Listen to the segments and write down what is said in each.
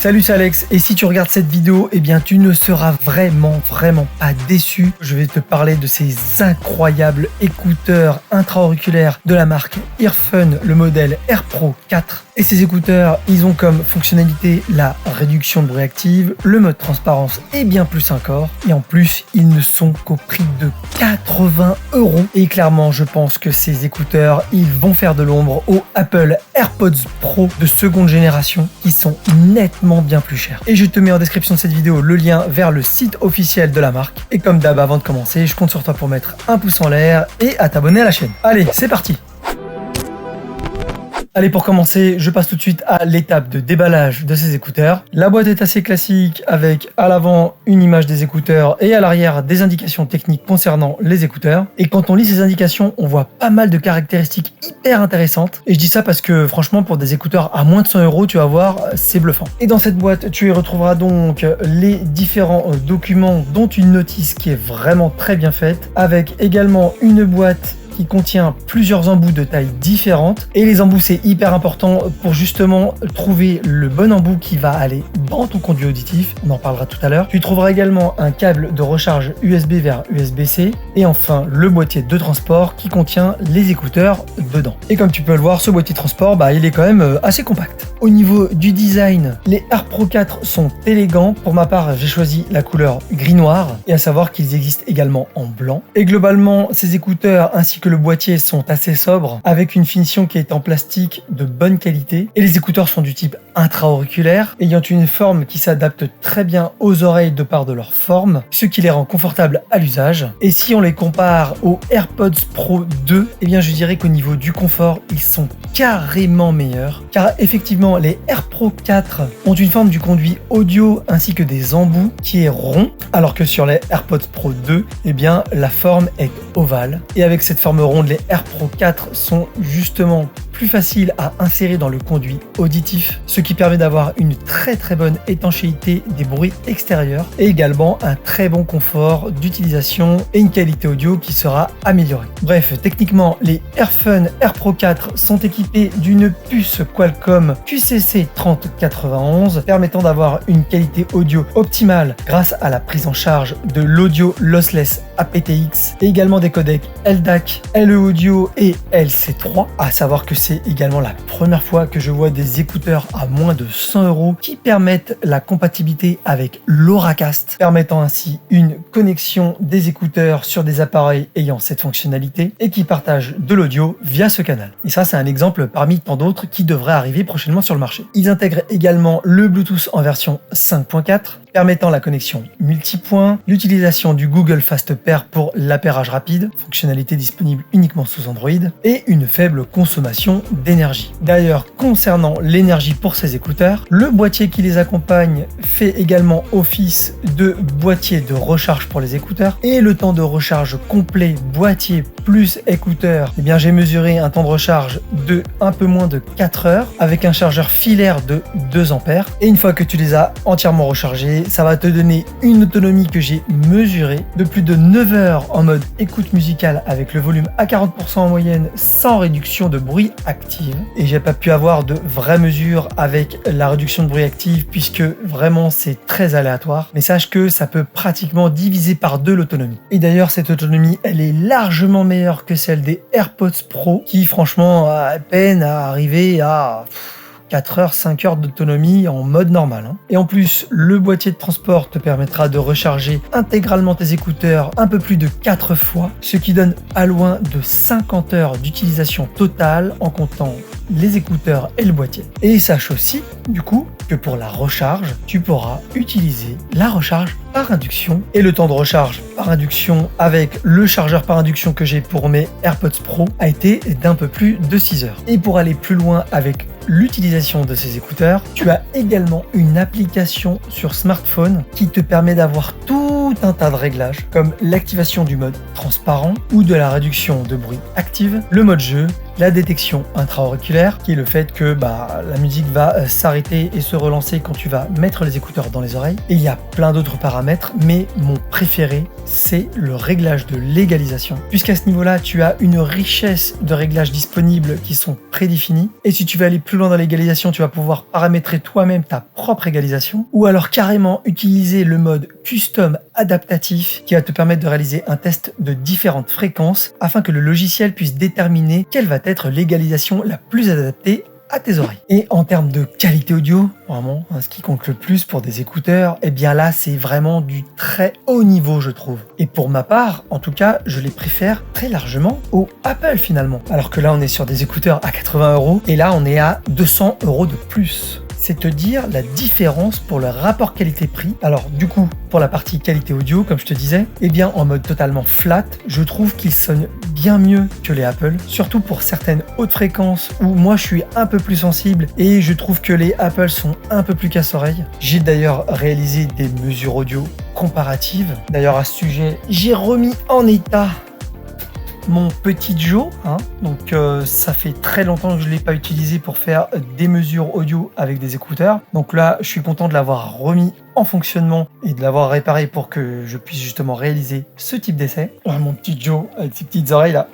Salut, c'est Alex, et si tu regardes cette vidéo, eh bien tu ne seras vraiment pas déçu. Je vais te parler de ces incroyables écouteurs intra-auriculaires de la marque Earphone, le modèle AirPro 4. Et ces écouteurs, ils ont comme fonctionnalité la réduction de bruit active, le mode transparence et bien plus encore. Et en plus, ils ne sont qu'au prix de 80 €. Et clairement, je pense que ces écouteurs, ils vont faire de l'ombre aux Apple AirPods Pro de seconde génération qui sont nettement bien plus chers. Et je te mets en description de cette vidéo le lien vers le site officiel de la marque. Et comme d'hab, avant de commencer, je compte sur toi pour mettre un pouce en l'air et à t'abonner à la chaîne. Allez, c'est parti! Allez, pour commencer, je passe tout de suite à l'étape de déballage de ces écouteurs. La boîte est assez classique avec à l'avant une image des écouteurs et à l'arrière des indications techniques concernant les écouteurs. Et quand on lit ces indications, on voit pas mal de caractéristiques hyper intéressantes. Et je dis ça parce que franchement, pour des écouteurs à moins de 100 €, tu vas voir, c'est bluffant. Et dans cette boîte, tu y retrouveras donc les différents documents, dont une notice qui est vraiment très bien faite, avec également une boîte qui contient plusieurs embouts de tailles différentes. Et les embouts, c'est hyper important pour justement trouver le bon embout qui va aller dans ton conduit auditif. On en parlera tout à l'heure. Tu trouveras également un câble de recharge USB vers USB-C. Et enfin, le boîtier de transport qui contient les écouteurs dedans. Et comme tu peux le voir, ce boîtier de transport, il est quand même assez compact. Au niveau du design, les AirPro 4 sont élégants. Pour ma part, j'ai choisi la couleur gris-noir. Et à savoir qu'ils existent également en blanc. Et globalement, ces écouteurs ainsi que le boîtier sont assez sobres, avec une finition qui est en plastique de bonne qualité. Et les écouteurs sont du type intra-auriculaire, ayant une forme qui s'adapte très bien aux oreilles de par de leur forme, ce qui les rend confortables à l'usage. Et si on les compare aux AirPods Pro 2, eh bien je dirais qu'au niveau du confort, ils sont carrément meilleurs. Car effectivement, les AirPro 4 ont une forme du conduit audio ainsi que des embouts qui est rond, alors que sur les AirPods Pro 2, eh bien la forme est ovale. Et avec cette forme ronde, les AirPro 4 sont justement plus faciles à insérer dans le conduit auditif, ce qui permet d'avoir une très bonne étanchéité des bruits extérieurs et également un très bon confort d'utilisation et une qualité audio qui sera améliorée. Bref, techniquement, les Earphone AirPro 4 sont équipés d'une puce Qualcomm QCC 3091 permettant d'avoir une qualité audio optimale grâce à la prise en charge de l'audio lossless aptX et également des codecs LDAC, LE Audio et LC3. À savoir que c'est également la première fois que je vois des écouteurs à moins de 100 € qui permettent la compatibilité avec l'Auracast, permettant ainsi une connexion des écouteurs sur des appareils ayant cette fonctionnalité et qui partagent de l'audio via ce canal. Et ça, c'est un exemple parmi tant d'autres qui devrait arriver prochainement sur le marché. Ils intègrent également le Bluetooth en version 5.4, permettant la connexion multipoint, l'utilisation du Google Fast Pair pour l'appairage rapide, fonctionnalité disponible uniquement sous Android, et une faible consommation d'énergie. D'ailleurs, concernant l'énergie pour ces écouteurs, le boîtier qui les accompagne fait également office de boîtier de recharge pour les écouteurs, et le temps de recharge complet boîtier plus écouteurs, eh bien j'ai mesuré un temps de recharge de un peu moins de 4 heures avec un chargeur filaire de 2 ampères. Et une fois que tu les as entièrement rechargés, ça va te donner une autonomie que j'ai mesurée de plus de 9 heures en mode écoute musicale avec le volume à 40% en moyenne sans réduction de bruit active. Et j'ai pas pu avoir de vraies mesures avec la réduction de bruit active puisque vraiment c'est très aléatoire. Mais sache que ça peut pratiquement diviser par 2 l'autonomie. Et d'ailleurs cette autonomie elle est largement meilleure que celle des AirPods Pro qui franchement a à peine à arriver à 4 heures, 5 heures d'autonomie en mode normal. Et en plus, le boîtier de transport te permettra de recharger intégralement tes écouteurs un peu plus de 4 fois, ce qui donne à loin de 50 heures d'utilisation totale en comptant les écouteurs et le boîtier. Et sache aussi, du coup, que pour la recharge, tu pourras utiliser la recharge par induction. Et le temps de recharge par induction avec le chargeur par induction que j'ai pour mes AirPods Pro a été d'un peu plus de 6 heures. Et pour aller plus loin avec l'utilisation de ces écouteurs, tu as également une application sur smartphone qui te permet d'avoir tout un tas de réglages comme l'activation du mode transparent ou de la réduction de bruit active, le mode jeu la détection intra-auriculaire, qui est le fait que la musique va s'arrêter et se relancer quand tu vas mettre les écouteurs dans les oreilles. Et il y a plein d'autres paramètres, mais mon préféré, c'est le réglage de l'égalisation. Puisqu'à ce niveau-là, tu as une richesse de réglages disponibles qui sont prédéfinis. Et si tu veux aller plus loin dans l'égalisation, tu vas pouvoir paramétrer toi-même ta propre égalisation, ou alors carrément utiliser le mode custom adaptatif qui va te permettre de réaliser un test de différentes fréquences afin que le logiciel puisse déterminer quelle va être l'égalisation la plus adaptée à tes oreilles. Et en termes de qualité audio, vraiment, ce qui compte le plus pour des écouteurs, et bien là, c'est vraiment du très haut niveau, je trouve. Et pour ma part, en tout cas, je les préfère très largement au Apple finalement. Alors que là, on est sur des écouteurs à 80 €, et là, on est à 200 € de plus. C'est te dire la différence pour le rapport qualité-prix. Alors du coup, pour la partie qualité audio, comme je te disais, eh bien en mode totalement flat, je trouve qu'il sonne bien mieux que les Apple, surtout pour certaines hautes fréquences où moi je suis un peu plus sensible et je trouve que les Apple sont un peu plus casse-oreille. J'ai d'ailleurs réalisé des mesures audio comparatives. D'ailleurs à ce sujet, j'ai remis en état mon petit Joe, donc ça fait très longtemps que je ne l'ai pas utilisé pour faire des mesures audio avec des écouteurs. Donc là, je suis content de l'avoir remis en fonctionnement et de l'avoir réparé pour que je puisse justement réaliser ce type d'essai. Alors, mon petit Joe avec ses petites oreilles là.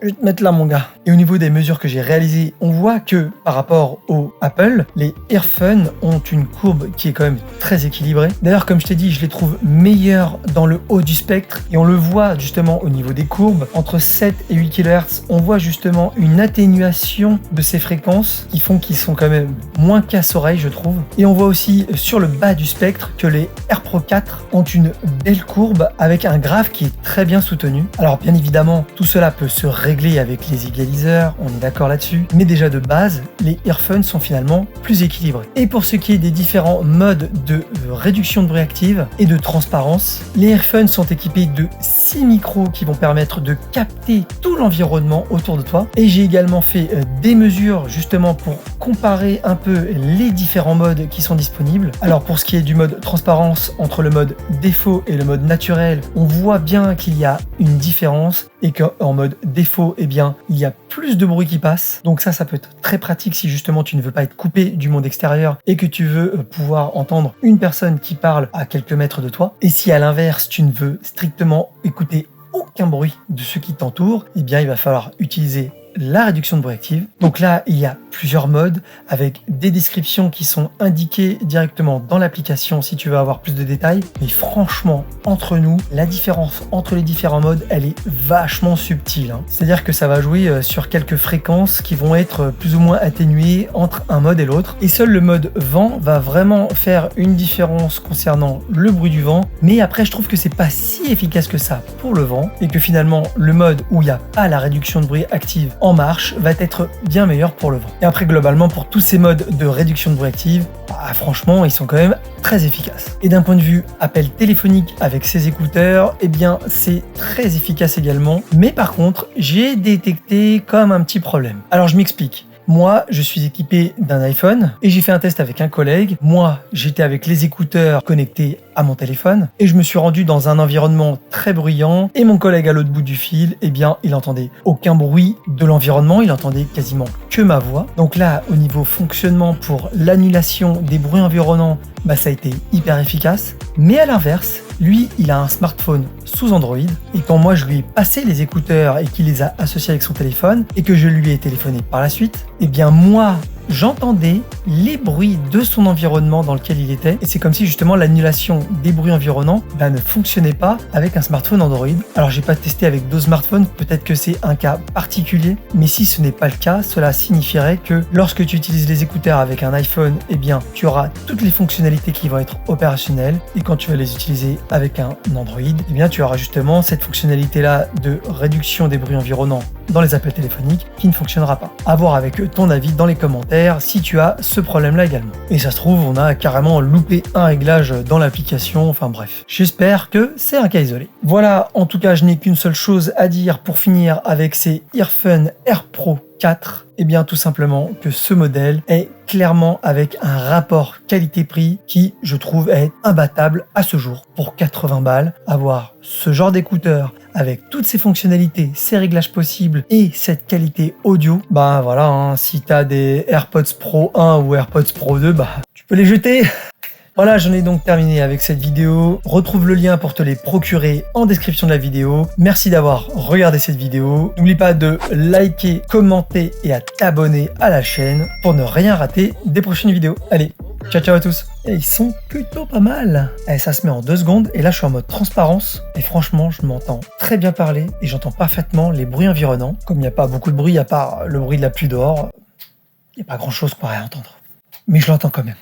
Je vais te mettre là mon gars. Et au niveau des mesures que j'ai réalisées, on voit que par rapport au Apple, les Earphone ont une courbe qui est quand même très équilibrée. D'ailleurs, comme je t'ai dit, je les trouve meilleurs dans le haut du spectre et on le voit justement au niveau des courbes. Entre 7 et 8 kHz, on voit justement une atténuation de ces fréquences qui font qu'ils sont quand même moins casse-oreilles, je trouve. Et on voit aussi sur le bas du spectre que les AirPro 4 ont une belle courbe avec un grave qui est très bien soutenu. Alors bien évidemment, tout cela peut se régler avec les égaliseurs, on est d'accord là-dessus, mais déjà de base, les earphones sont finalement plus équilibrés. Et pour ce qui est des différents modes de réduction de bruit active et de transparence, les earphones sont équipés de 6 micros qui vont permettre de capter tout l'environnement autour de toi. Et j'ai également fait des mesures justement pour comparer un peu les différents modes qui sont disponibles. Alors pour ce qui est du mode transparence entre le mode défaut et le mode naturel, on voit bien qu'il y a une différence et qu'en mode défaut, eh bien, il y a plus de bruit qui passe. Donc ça peut être très pratique si justement tu ne veux pas être coupé du monde extérieur et que tu veux pouvoir entendre une personne qui parle à quelques mètres de toi. Et si à l'inverse, tu ne veux strictement écouter aucun bruit de ce qui t'entoure, eh bien, il va falloir utiliser la réduction de bruit active. Donc là, il y a plusieurs modes avec des descriptions qui sont indiquées directement dans l'application si tu veux avoir plus de détails. Mais franchement, entre nous, la différence entre les différents modes, elle est vachement subtile. C'est-à-dire que ça va jouer sur quelques fréquences qui vont être plus ou moins atténuées entre un mode et l'autre. Et seul le mode vent va vraiment faire une différence concernant le bruit du vent. Mais après, je trouve que c'est pas si efficace que ça pour le vent et que finalement, le mode où il n'y a pas la réduction de bruit active en marche va être bien meilleur pour le vent. Et après globalement pour tous ces modes de réduction de bruit active, franchement ils sont quand même très efficaces. Et d'un point de vue appel téléphonique avec ces écouteurs, eh bien c'est très efficace également. Mais par contre j'ai détecté comme un petit problème. Alors je m'explique. Moi, je suis équipé d'un iPhone et j'ai fait un test avec un collègue. Moi, j'étais avec les écouteurs connectés à mon téléphone et je me suis rendu dans un environnement très bruyant et mon collègue à l'autre bout du fil, eh bien, il entendait aucun bruit de l'environnement, il entendait quasiment que ma voix. Donc là, au niveau fonctionnement pour l'annulation des bruits environnants, ça a été hyper efficace. Mais à l'inverse, lui, il a un smartphone sous Android et quand moi je lui ai passé les écouteurs et qu'il les a associés avec son téléphone et que je lui ai téléphoné par la suite, eh bien moi, j'entendais les bruits de son environnement dans lequel il était et c'est comme si justement l'annulation des bruits environnants ne fonctionnait pas avec un smartphone Android. Alors j'ai pas testé avec d'autres smartphones, peut-être que c'est un cas particulier, mais si ce n'est pas le cas, cela signifierait que lorsque tu utilises les écouteurs avec un iPhone, eh bien tu auras toutes les fonctionnalités qui vont être opérationnelles et quand tu vas les utiliser avec un Android, eh bien tu auras justement cette fonctionnalité là de réduction des bruits environnants dans les appels téléphoniques qui ne fonctionnera pas. À voir avec ton avis dans les commentaires si tu as ce problème là également. Et ça se trouve, on a carrément loupé un réglage dans l'application, enfin bref. J'espère que c'est un cas isolé. Voilà, en tout cas, je n'ai qu'une seule chose à dire pour finir avec ces Earphone AirPro 4, et bien tout simplement que ce modèle est clairement avec un rapport qualité-prix qui, je trouve, est imbattable à ce jour. Pour 80 balles, avoir ce genre d'écouteur avec toutes ces fonctionnalités, ces réglages possibles et cette qualité audio, bah voilà, hein, si t'as des AirPods Pro 1 ou AirPods Pro 2, bah tu peux les jeter. Voilà, j'en ai donc terminé avec cette vidéo. Retrouve le lien pour te les procurer en description de la vidéo. Merci d'avoir regardé cette vidéo. N'oublie pas de liker, commenter et à t'abonner à la chaîne pour ne rien rater des prochaines vidéos. Allez, ciao ciao à tous. Et ils sont plutôt pas mal. Et ça se met en 2 secondes et là je suis en mode transparence. Et franchement, je m'entends très bien parler et j'entends parfaitement les bruits environnants. Comme il n'y a pas beaucoup de bruit à part le bruit de la pluie dehors, il n'y a pas grand chose qu'on pourrait entendre. Mais je l'entends quand même.